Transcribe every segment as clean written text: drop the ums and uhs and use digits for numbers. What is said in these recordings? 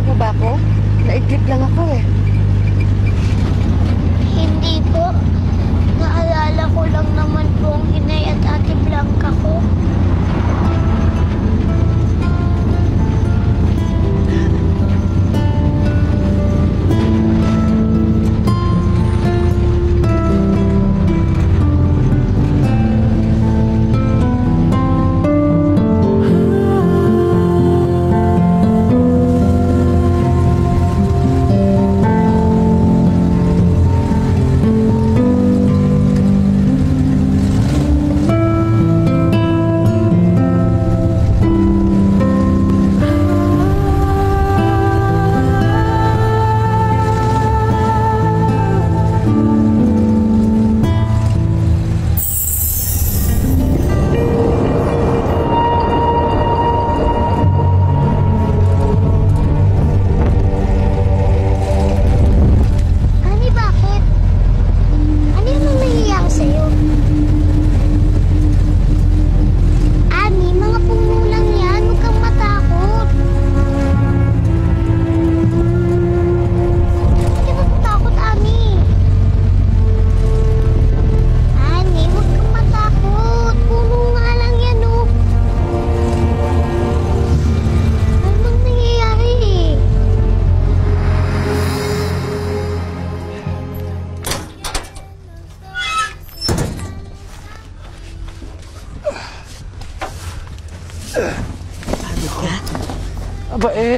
mo ba ako? Naidlip lang ako eh. Hindi po. Naalala ko lang naman po ang inay at ate Blanca ko.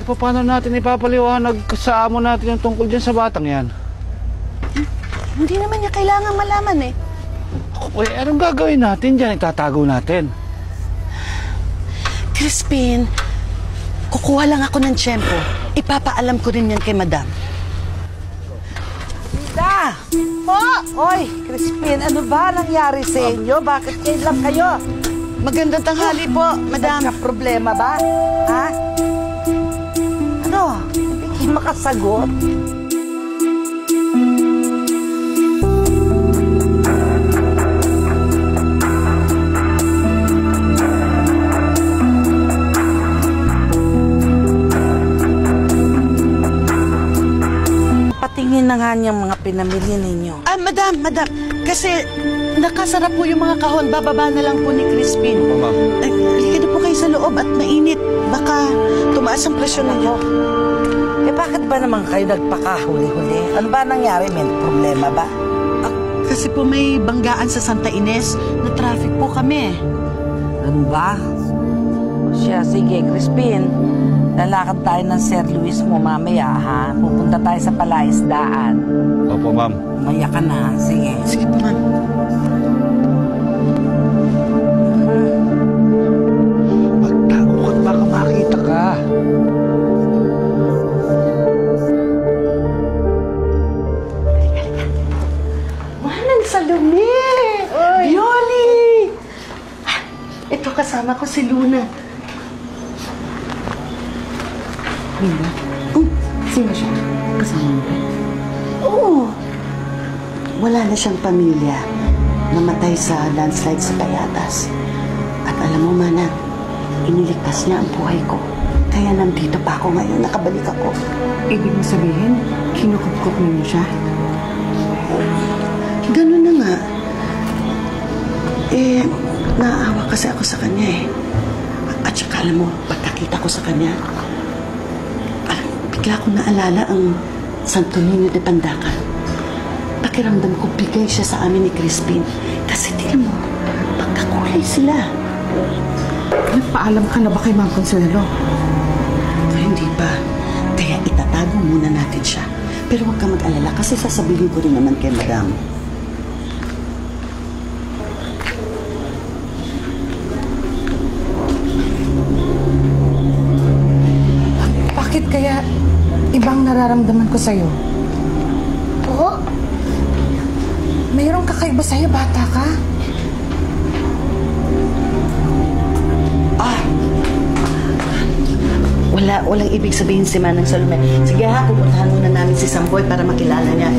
Aba paano natin ipapaliwanag sa amo natin yung tungkol dyan sa batang yan? Hindi naman niya kailangan malaman eh. Anong gagawin natin dyan? Itatago natin. Crispin, kukuha lang ako ng tiyempo. Ipapaalam ko rin yan kay Madam. Tita! Po! Oy, Crispin, ano ba nangyari sa inyo? Bakit kayo lang kayo? Magandang tanghali po, Madam. Problema ba? Ha? Ano? Hindi kayo makasagot? Patingin na nga niyang mga pinamili ninyo. Madam, kasi nakasarap po yung mga kahon. Bababa na lang po ni Crispin. Ma'am. Halika na po kayo sa loob at mainit. Baka tumaas ang presyon ninyo. Bakit ba naman kayo nagpakahuli-huli? Ano ba nangyari? May problema ba? Kasi po may banggaan sa Santa Ines. Na traffic po kami. Ano ba? O siya, sige, Crispin. Lalakad tayo ng Sir Luis mo mamaya, ha? Pupunta tayo sa palaisdaan. Opo, ma'am. Umaya ka na, sige. Sige po, ma'am. Magtago ka at baka makita ka. Manang Salome! Yoli! Ito kasama ko si Luna. Luna? Sino siya? Kasama mo ba? Oo. Wala na siyang pamilya. Namatay sa landslide sa Payatas. At alam mo, Manang, iniligtas niya ang buhay ko. Kaya nandito pa ako ngayon, nakabalik ako. Ibig mo sabihin, kinukup-kup mo siya? Ganun na nga. Naaawa kasi ako sa kanya eh. At saka alam mo, pagkakita ko sa kanya, bigla ko naalala ang Santo Niño de Pandacan. Pakiramdam ko bigay siya sa amin ni Crispin. Kasi tingnan mo, pagkakulay sila. Nagpaalam ka na ba kay Mang Consuelo? Hindi pa. Kaya itatago muna natin siya. Pero huwag ka mag-alala kasi sasabihin ko rin naman kay Madam. Bakit kaya ibang nararamdaman ko sa'yo? Po? Mayroong kakaiba sa'yo, bata ka? Walang ibig sabihin si Manang Salome. Sige ha, pupuntahan muna namin si Samboy para makilala niya.